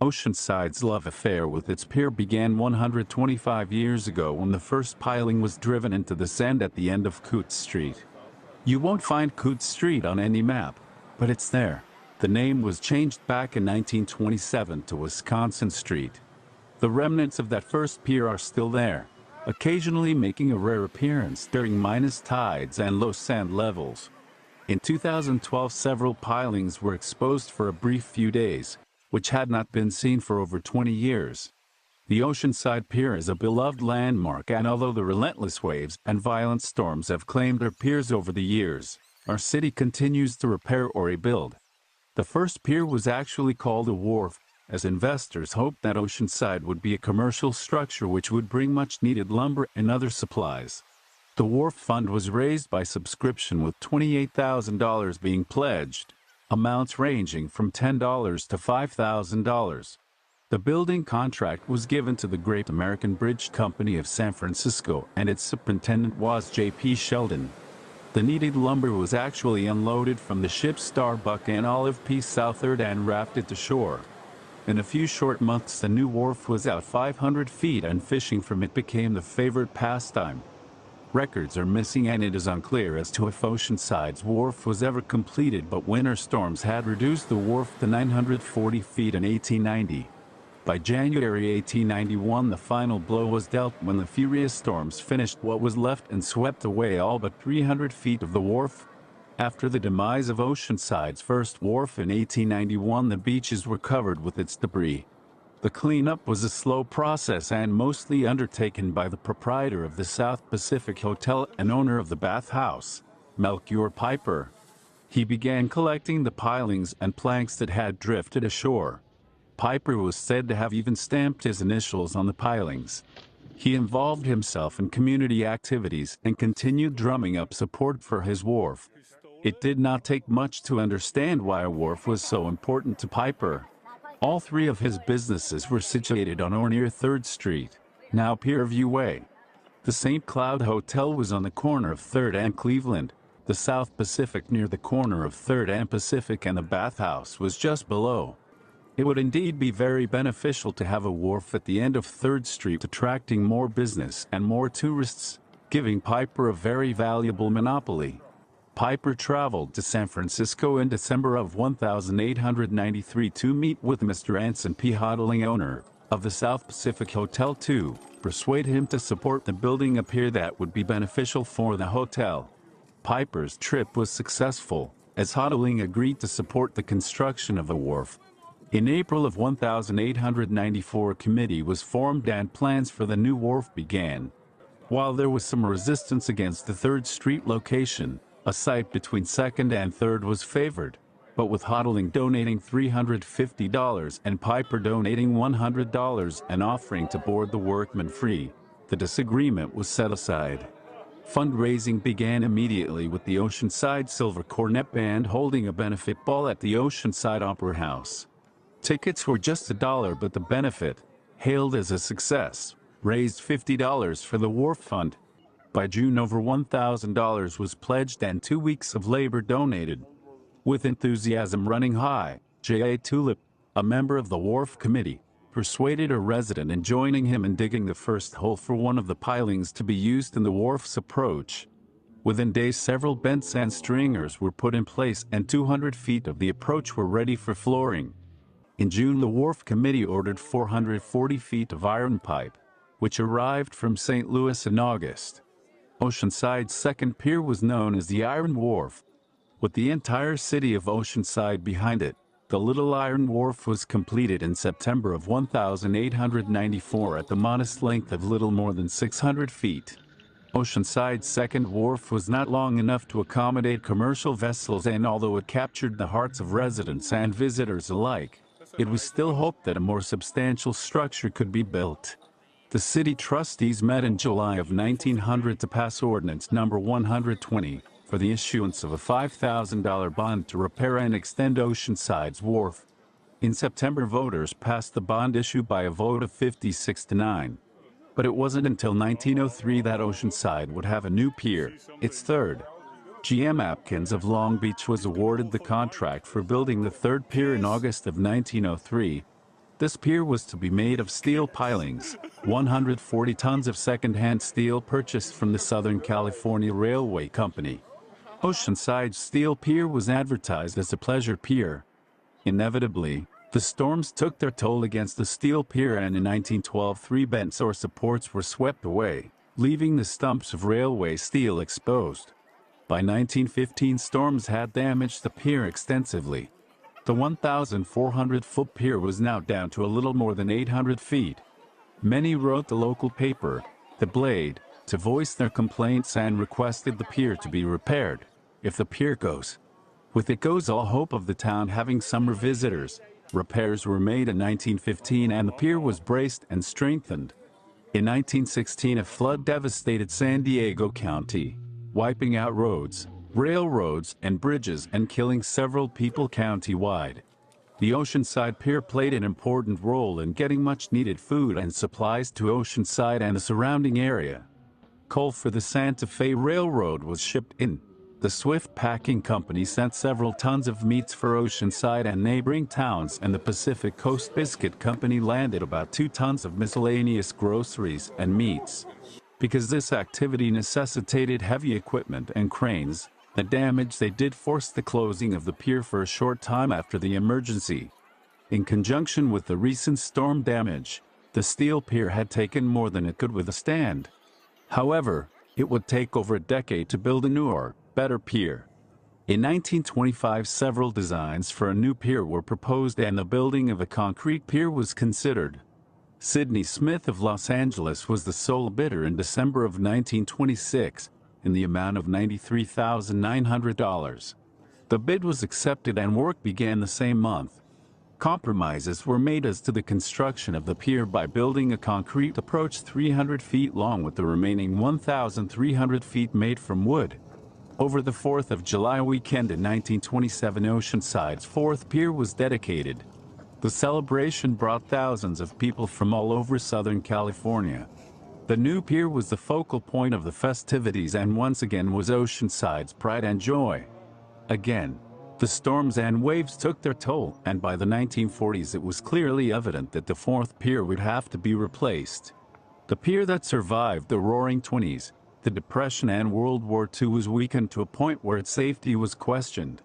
Oceanside's love affair with its pier began 125 years ago when the first piling was driven into the sand at the end of Coote Street. You won't find Coote Street on any map, but it's there. The name was changed back in 1927 to Wisconsin Street. The remnants of that first pier are still there, occasionally making a rare appearance during minus tides and low sand levels. In 2012, several pilings were exposed for a brief few days, which had not been seen for over 20 years. The Oceanside Pier is a beloved landmark, and although the relentless waves and violent storms have claimed our piers over the years, our city continues to repair or rebuild. The first pier was actually called a wharf, as investors hoped that Oceanside would be a commercial structure which would bring much-needed lumber and other supplies. The wharf fund was raised by subscription, with $28,000 being pledged, amounts ranging from $10 to $5,000. The building contract was given to the Great American Bridge Company of San Francisco, and its superintendent was J.P. Sheldon. The needed lumber was actually unloaded from the ship Starbuck and Olive P. Southard and rafted to shore. In a few short months, the new wharf was out 500 feet, and fishing from it became the favorite pastime. Records are missing, and it is unclear as to if Oceanside's wharf was ever completed, but winter storms had reduced the wharf to 940 feet in 1890. By January 1891, the final blow was dealt when the furious storms finished what was left and swept away all but 300 feet of the wharf. After the demise of Oceanside's first wharf in 1891, the beaches were covered with its debris. The cleanup was a slow process and mostly undertaken by the proprietor of the South Pacific Hotel and owner of the bathhouse, Melchior Piper. He began collecting the pilings and planks that had drifted ashore. Piper was said to have even stamped his initials on the pilings. He involved himself in community activities and continued drumming up support for his wharf. It did not take much to understand why a wharf was so important to Piper. All three of his businesses were situated on or near 3rd Street, now Pierview Way. The St. Cloud Hotel was on the corner of 3rd and Cleveland, the South Pacific near the corner of 3rd and Pacific, and the bathhouse was just below. It would indeed be very beneficial to have a wharf at the end of 3rd Street, attracting more business and more tourists, giving Piper a very valuable monopoly. Piper traveled to San Francisco in December of 1893 to meet with Mr. Anson P. Hodling, owner of the South Pacific Hotel, to persuade him to support the building a pier that would be beneficial for the hotel. Piper's trip was successful, as Hodling agreed to support the construction of a wharf. In April of 1894, a committee was formed and plans for the new wharf began. While there was some resistance against the 3rd Street location, a site between 2nd and 3rd was favored, but with Hodling donating $350 and Piper donating $100 and offering to board the workmen free, the disagreement was set aside. Fundraising began immediately, with the Oceanside Silver Cornet Band holding a benefit ball at the Oceanside Opera House. Tickets were just $1, but the benefit, hailed as a success, raised $50 for the wharf fund. By June, over $1,000 was pledged and 2 weeks of labor donated. With enthusiasm running high, J.A. Tulip, a member of the wharf committee, persuaded a resident in joining him in digging the first hole for one of the pilings to be used in the wharf's approach. Within days, several bent sand stringers were put in place and 200 feet of the approach were ready for flooring. In June, the wharf committee ordered 440 feet of iron pipe, which arrived from St. Louis in August. Oceanside's second pier was known as the Iron Wharf. With the entire city of Oceanside behind it, the Little Iron Wharf was completed in September of 1894 at the modest length of little more than 600 feet. Oceanside's second wharf was not long enough to accommodate commercial vessels, and although it captured the hearts of residents and visitors alike, it was still hoped that a more substantial structure could be built. The city trustees met in July of 1900 to pass Ordinance No. 120 for the issuance of a $5,000 bond to repair and extend Oceanside's wharf. In September, voters passed the bond issue by a vote of 56-9. But it wasn't until 1903 that Oceanside would have a new pier, its third. G.M. Apkins of Long Beach was awarded the contract for building the third pier in August of 1903. This pier was to be made of steel pilings, 140 tons of second-hand steel purchased from the Southern California Railway Company. Oceanside's steel pier was advertised as a pleasure pier. Inevitably, the storms took their toll against the steel pier, and in 1912 three bents or supports were swept away, leaving the stumps of railway steel exposed. By 1915 storms had damaged the pier extensively. The 1,400-foot pier was now down to a little more than 800 feet. Many wrote the local paper, The Blade, to voice their complaints and requested the pier to be repaired. If the pier goes, with it goes all hope of the town having summer visitors. Repairs were made in 1915 and the pier was braced and strengthened. In 1916 a flood devastated San Diego County, wiping out roads, railroads, and bridges and killing several people county-wide. The Oceanside Pier played an important role in getting much-needed food and supplies to Oceanside and the surrounding area. Coal for the Santa Fe Railroad was shipped in. The Swift Packing Company sent several tons of meats for Oceanside and neighboring towns, and the Pacific Coast Biscuit Company landed about 2 tons of miscellaneous groceries and meats. Because this activity necessitated heavy equipment and cranes, the damage they did forced the closing of the pier for a short time after the emergency. In conjunction with the recent storm damage, the steel pier had taken more than it could withstand. However, it would take over a decade to build a newer, better pier. In 1925 several designs for a new pier were proposed and the building of a concrete pier was considered. Sidney Smith of Los Angeles was the sole bidder in December of 1926, in the amount of $93,900. The bid was accepted and work began the same month. Compromises were made as to the construction of the pier by building a concrete approach 300 feet long with the remaining 1,300 feet made from wood. Over the 4th of July weekend in 1927, Oceanside's fourth pier was dedicated. The celebration brought thousands of people from all over Southern California. The new pier was the focal point of the festivities and once again was Oceanside's pride and joy. Again, the storms and waves took their toll, and by the 1940s it was clearly evident that the fourth pier would have to be replaced. The pier that survived the Roaring Twenties, the Depression and World War II was weakened to a point where its safety was questioned.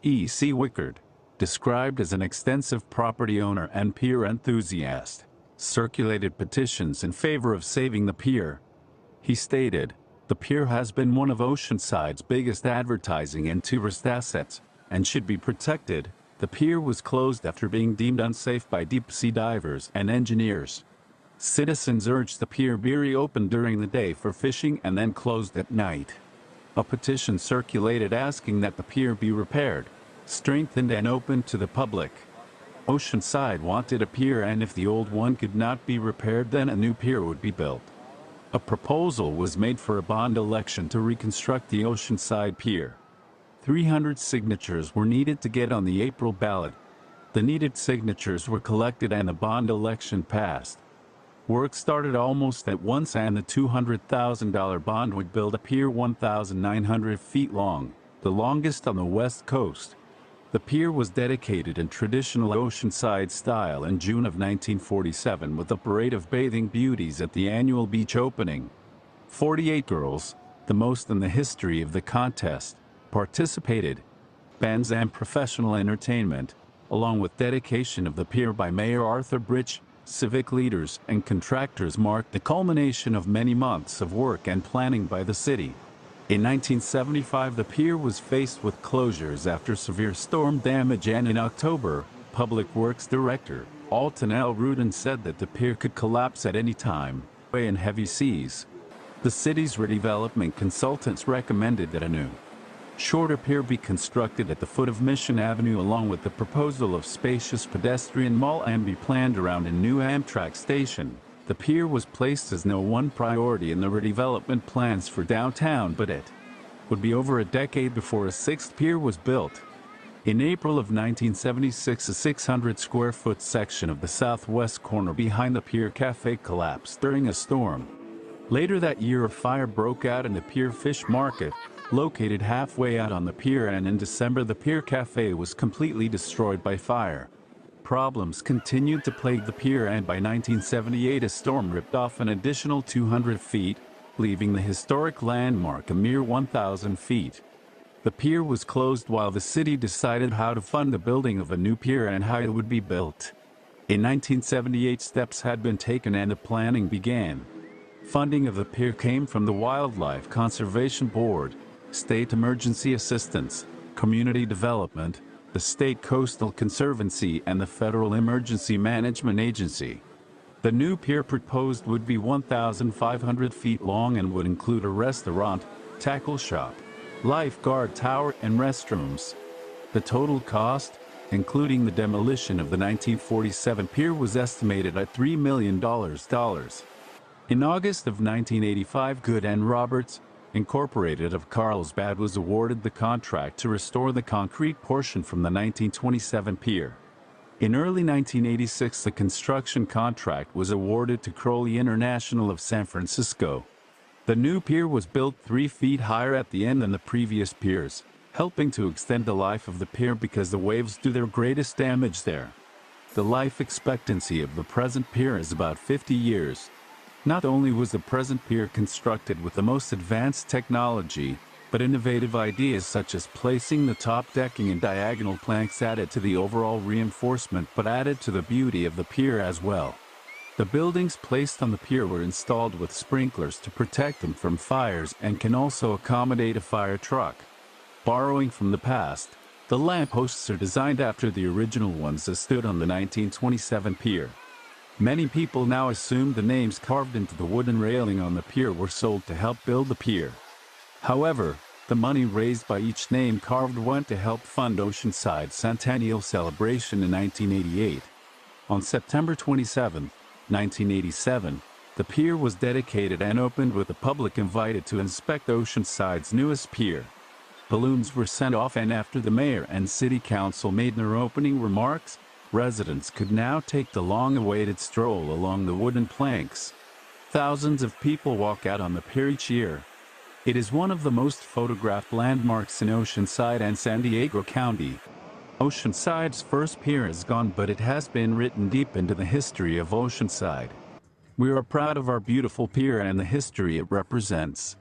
E.C. Wickard, described as an extensive property owner and pier enthusiast, circulated petitions in favor of saving the pier. He stated, "The pier has been one of Oceanside's biggest advertising and tourist assets, and should be protected." The pier was closed after being deemed unsafe by deep-sea divers and engineers. Citizens urged the pier be reopened during the day for fishing and then closed at night. A petition circulated asking that the pier be repaired, strengthened and opened to the public. Oceanside wanted a pier, and if the old one could not be repaired, then a new pier would be built. A proposal was made for a bond election to reconstruct the Oceanside Pier. 300 signatures were needed to get on the April ballot. The needed signatures were collected and the bond election passed. Work started almost at once, and the $200,000 bond would build a pier 1,900 feet long, the longest on the West Coast. The pier was dedicated in traditional Oceanside style in June of 1947 with a parade of bathing beauties at the annual beach opening. 48 girls, the most in the history of the contest, participated. Bands and professional entertainment, along with dedication of the pier by Mayor Arthur Bridge, civic leaders and contractors, marked the culmination of many months of work and planning by the city. In 1975, the pier was faced with closures after severe storm damage, and in October, Public Works Director Alton L. Rudin said that the pier could collapse at any time, in heavy seas. The city's redevelopment consultants recommended that a new, shorter pier be constructed at the foot of Mission Avenue, along with the proposal of spacious pedestrian mall, and be planned around a new Amtrak station. The pier was placed as no one priority in the redevelopment plans for downtown, but it would be over a decade before a sixth pier was built. In April of 1976, a 600-square-foot section of the southwest corner behind the Pier Cafe collapsed during a storm. Later that year, a fire broke out in the Pier Fish Market, located halfway out on the pier, and in December the Pier Cafe was completely destroyed by fire. problems continued to plague the pier, and by 1978 a storm ripped off an additional 200 feet, leaving the historic landmark a mere 1,000 feet. The pier was closed while the city decided how to fund the building of a new pier and how it would be built. In 1978 steps had been taken and the planning began. Funding of the pier came from the Wildlife Conservation Board, State Emergency Assistance, Community Development, the State Coastal Conservancy and the Federal Emergency Management Agency. The new pier proposed would be 1,500 feet long and would include a restaurant, tackle shop, lifeguard tower and restrooms. The total cost, including the demolition of the 1947 pier, was estimated at $3 million. In August of 1985, Good and Roberts, Incorporated of Carlsbad was awarded the contract to restore the concrete portion from the 1927 pier. In early 1986, the construction contract was awarded to Crowley International of San Francisco. The new pier was built 3 feet higher at the end than the previous piers, helping to extend the life of the pier because the waves do their greatest damage there. The life expectancy of the present pier is about 50 years. Not only was the present pier constructed with the most advanced technology, but innovative ideas such as placing the top decking and diagonal planks added to the overall reinforcement but added to the beauty of the pier as well. The buildings placed on the pier were installed with sprinklers to protect them from fires and can also accommodate a fire truck. Borrowing from the past, the lampposts are designed after the original ones that stood on the 1927 pier. Many people now assume the names carved into the wooden railing on the pier were sold to help build the pier. However, the money raised by each name carved went to help fund Oceanside's centennial celebration in 1988. On September 27, 1987, the pier was dedicated and opened with the public invited to inspect Oceanside's newest pier. Balloons were sent off, and after the mayor and city council made their opening remarks, residents could now take the long-awaited stroll along the wooden planks. Thousands of people walk out on the pier each year. It is one of the most photographed landmarks in Oceanside and San Diego County. Oceanside's first pier is gone, but it has been written deep into the history of Oceanside. We are proud of our beautiful pier and the history it represents.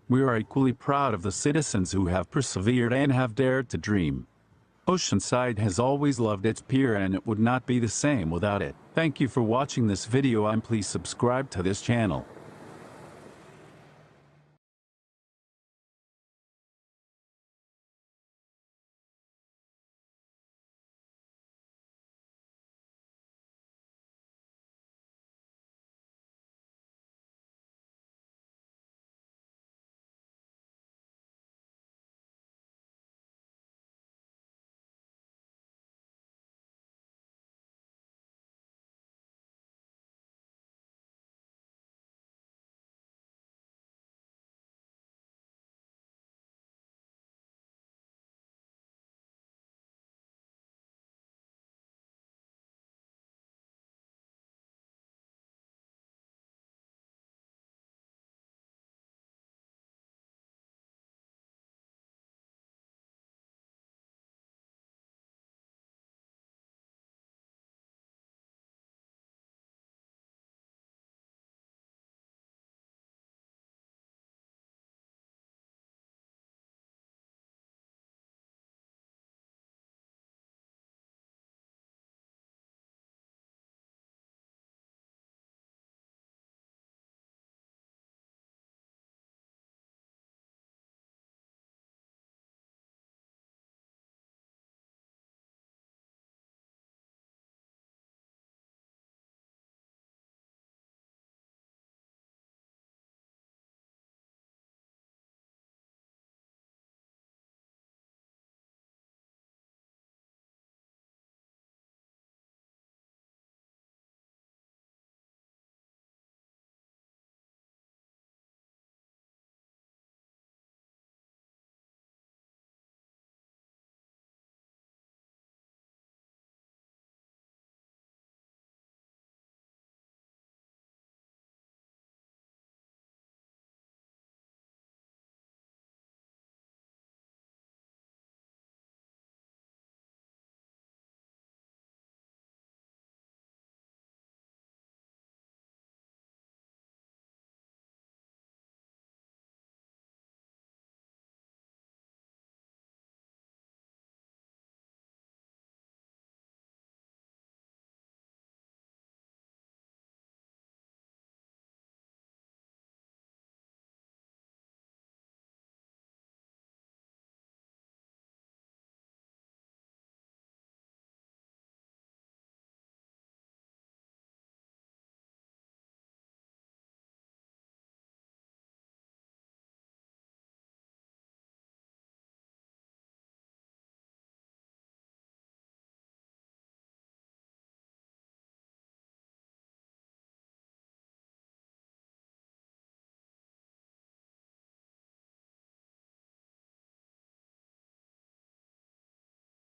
We are equally proud of the citizens who have persevered and have dared to dream. Oceanside has always loved its pier and it would not be the same without it. Thank you for watching this video and please subscribe to this channel.